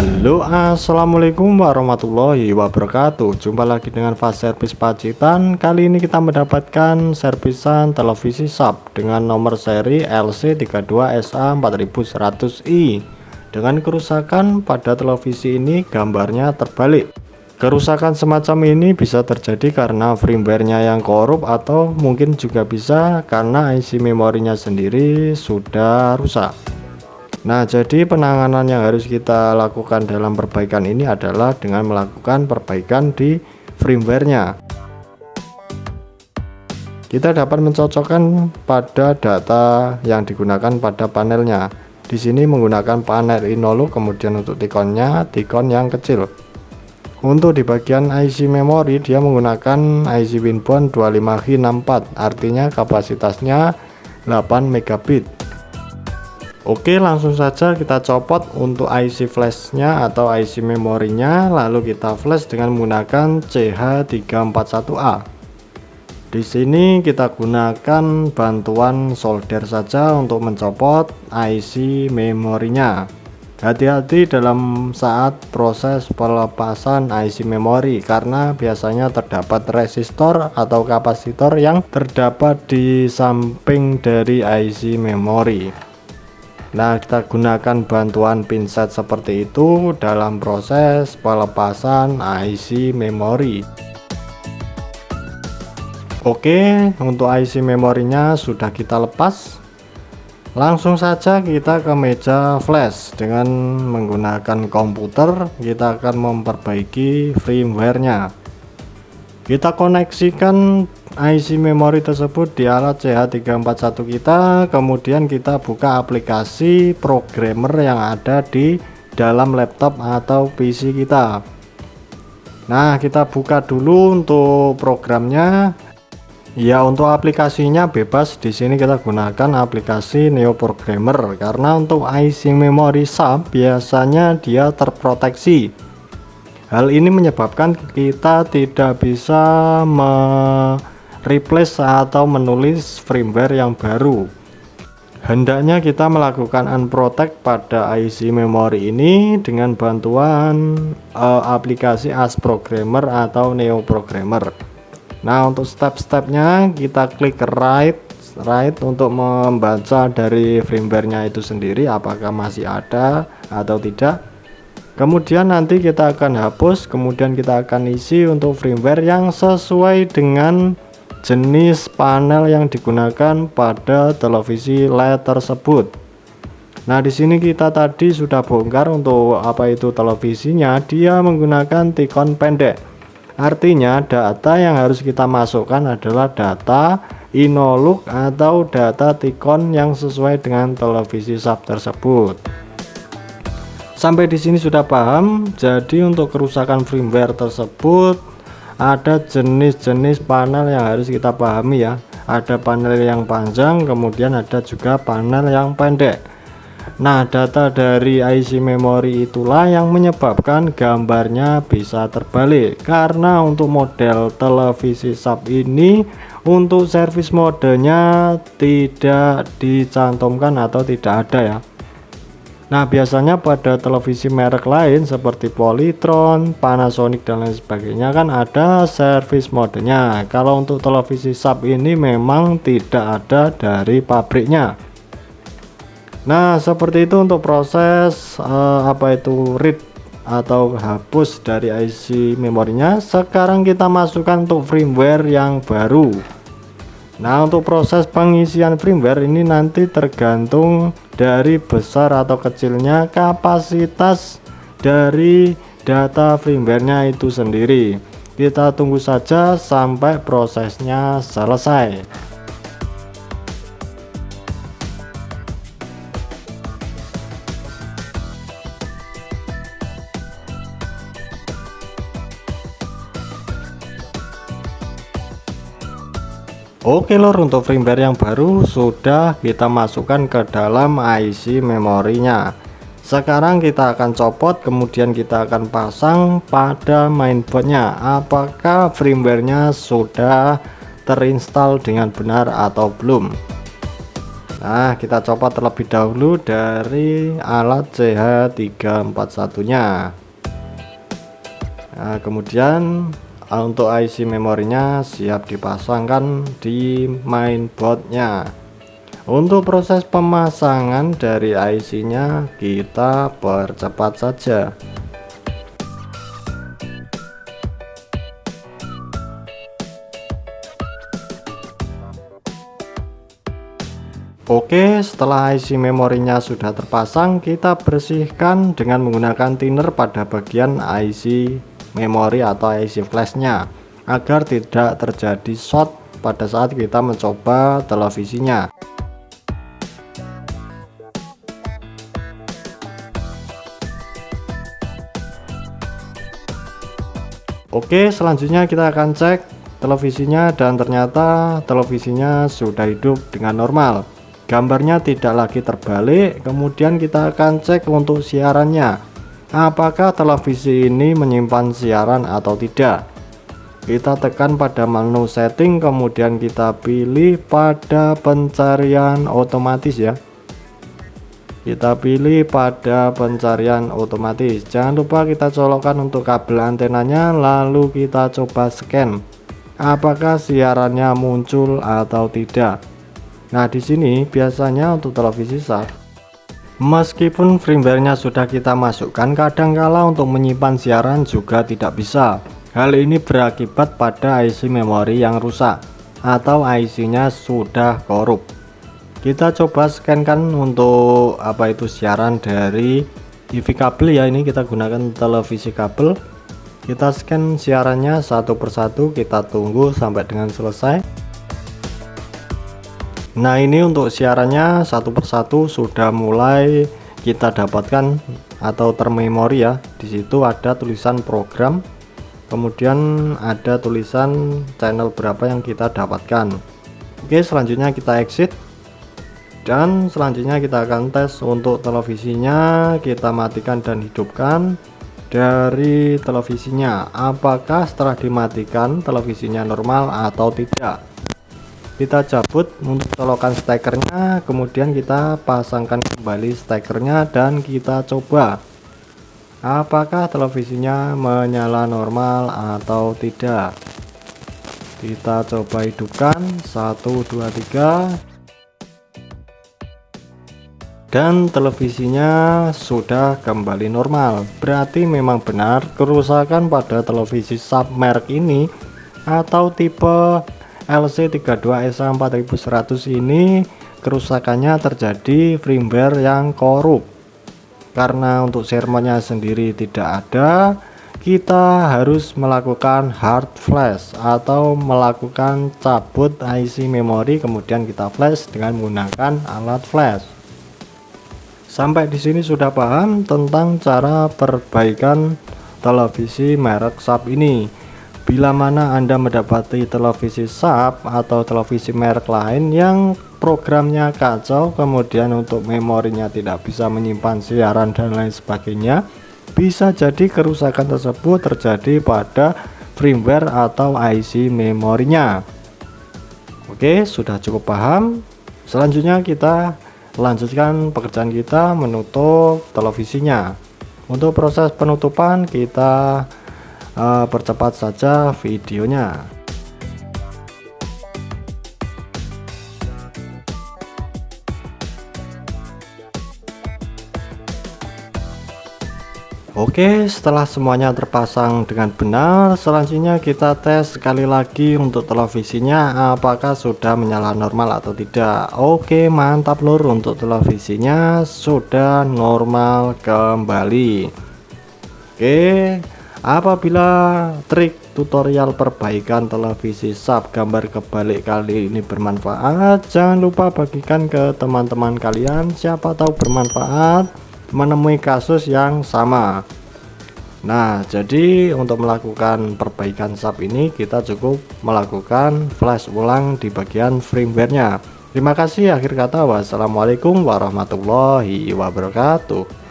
Halo, assalamualaikum warahmatullahi wabarakatuh. Jumpa lagi dengan Fast Service Pacitan. Kali ini kita mendapatkan servisan televisi sub dengan nomor seri LC32SA4100i dengan kerusakan pada televisi ini. Gambarnya terbalik. Kerusakan semacam ini bisa terjadi karena firmware-nya yang korup, atau mungkin juga bisa karena IC memorinya sendiri sudah rusak. Nah, jadi penanganan yang harus kita lakukan dalam perbaikan ini adalah dengan melakukan perbaikan di firmware-nya. Kita dapat mencocokkan pada data yang digunakan pada panelnya. Di sini menggunakan panel Inolo, kemudian untuk tikonnya tikon yang kecil. Untuk di bagian IC memori, dia menggunakan IC Winbond 25H64, artinya kapasitasnya 8 megabit. Oke, langsung saja kita copot untuk IC flashnya atau IC memorinya, lalu kita flash dengan menggunakan CH341A. Di sini kita gunakan bantuan solder saja untuk mencopot IC memorinya. Hati-hati dalam saat proses pelepasan IC memori, karena biasanya terdapat resistor atau kapasitor yang terdapat di samping dari IC memori. Nah, kita gunakan bantuan pinset seperti itu dalam proses pelepasan IC memori. Oke, untuk IC memorinya sudah kita lepas. Langsung saja kita ke meja flash. Dengan menggunakan komputer, kita akan memperbaiki firmware-nya. Kita koneksikan IC memori tersebut di alat CH341 kita, kemudian kita buka aplikasi programmer yang ada di dalam laptop atau PC kita. Nah, kita buka dulu untuk programnya. Ya, untuk aplikasinya bebas. Di sini kita gunakan aplikasi Neo Programmer karena untuk IC memori sub biasanya dia terproteksi. Hal ini menyebabkan kita tidak bisa replace atau menulis firmware yang baru. Hendaknya kita melakukan unprotect pada IC memori ini dengan bantuan aplikasi AS Programmer atau Neo Programmer. Nah, untuk step-stepnya kita klik right untuk membaca dari firmware-nya itu sendiri apakah masih ada atau tidak. Kemudian nanti kita akan hapus, kemudian kita akan isi untuk firmware yang sesuai dengan jenis panel yang digunakan pada televisi LED tersebut. Nah, di sini kita tadi sudah bongkar untuk apa itu televisinya, dia menggunakan tikon pendek. Artinya data yang harus kita masukkan adalah data Inoluk atau data tikon yang sesuai dengan televisi sub tersebut. Sampai di sini sudah paham. Jadi untuk kerusakan firmware tersebut ada jenis-jenis panel yang harus kita pahami ya. Ada panel yang panjang, kemudian ada juga panel yang pendek. Nah, data dari IC memori itulah yang menyebabkan gambarnya bisa terbalik. Karena untuk model televisi sub ini untuk service modenya tidak dicantumkan atau tidak ada ya. Nah, biasanya pada televisi merek lain seperti Polytron, Panasonic dan lain sebagainya kan ada service modenya. Kalau untuk televisi sub ini memang tidak ada dari pabriknya. Nah, seperti itu untuk proses read atau hapus dari IC memorinya. Sekarang kita masukkan untuk firmware yang baru. Nah, untuk proses pengisian firmware ini nanti tergantung dari besar atau kecilnya kapasitas dari data firmware-nya itu sendiri. Kita tunggu saja sampai prosesnya selesai. Oke lor, untuk firmware yang baru sudah kita masukkan ke dalam IC memorinya. Sekarang kita akan copot, kemudian kita akan pasang pada mainboardnya. Apakah firmware-nya sudah terinstall dengan benar atau belum? Nah, kita copot terlebih dahulu dari alat CH341 nya. Nah, kemudian untuk IC memorinya siap dipasangkan di mainboardnya. Untuk proses pemasangan dari IC nya kita percepat saja. Oke, setelah IC memorinya sudah terpasang, kita bersihkan dengan menggunakan thinner pada bagian IC memori atau IC flashnya agar tidak terjadi short pada saat kita mencoba televisinya. Oke, selanjutnya kita akan cek televisinya dan ternyata televisinya sudah hidup dengan normal. Gambarnya tidak lagi terbalik. Kemudian kita akan cek untuk siarannya, apakah televisi ini menyimpan siaran atau tidak. Kita tekan pada menu setting, kemudian kita pilih pada pencarian otomatis ya. Kita pilih pada pencarian otomatis. Jangan lupa kita colokkan untuk kabel antenanya, lalu kita coba scan apakah siarannya muncul atau tidak. Nah, di sini biasanya untuk televisi SAP, meskipun firmware-nya sudah kita masukkan, kadangkala untuk menyimpan siaran juga tidak bisa. Hal ini berakibat pada IC memori yang rusak atau IC-nya sudah korup. Kita coba scan kan untuk apa itu siaran dari TV kabel ya. Ini kita gunakan televisi kabel. Kita scan siarannya satu persatu, kita tunggu sampai dengan selesai. Nah, ini untuk siarannya satu persatu sudah mulai kita dapatkan atau termemori ya. Di situ ada tulisan program, kemudian ada tulisan channel berapa yang kita dapatkan. Oke, selanjutnya kita exit. Dan selanjutnya kita akan tes untuk televisinya. Kita matikan dan hidupkan dari televisinya, apakah setelah dimatikan televisinya normal atau tidak. Kita cabut untuk colokan stekernya, kemudian kita pasangkan kembali stekernya dan kita coba apakah televisinya menyala normal atau tidak. Kita coba hidupkan 1 2 3 dan televisinya sudah kembali normal. Berarti memang benar kerusakan pada televisi SAP merek ini atau tipe LC32SA4100 ini kerusakannya terjadi firmware yang korup. Karena untuk sermonnya sendiri tidak ada, kita harus melakukan hard flash atau melakukan cabut IC memori, kemudian kita flash dengan menggunakan alat flash. Sampai di sini sudah paham tentang cara perbaikan televisi merek SAP ini. Bila mana Anda mendapati televisi SAP atau televisi merek lain yang programnya kacau, kemudian untuk memorinya tidak bisa menyimpan siaran dan lain sebagainya, bisa jadi kerusakan tersebut terjadi pada firmware atau IC memorinya. Oke, sudah cukup paham. Selanjutnya kita lanjutkan pekerjaan kita menutup televisinya. Untuk proses penutupan kita percepat saja videonya. Oke, setelah semuanya terpasang dengan benar, selanjutnya kita tes sekali lagi untuk televisinya apakah sudah menyala normal atau tidak. Oke, mantap lur, untuk televisinya sudah normal kembali. Oke, apabila trik tutorial perbaikan televisi SAP gambar kebalik kali ini bermanfaat, jangan lupa bagikan ke teman-teman kalian, siapa tahu bermanfaat menemui kasus yang sama. Nah, jadi untuk melakukan perbaikan SAP ini kita cukup melakukan flash ulang di bagian firmware-nya. Terima kasih, akhir kata wassalamualaikum warahmatullahi wabarakatuh.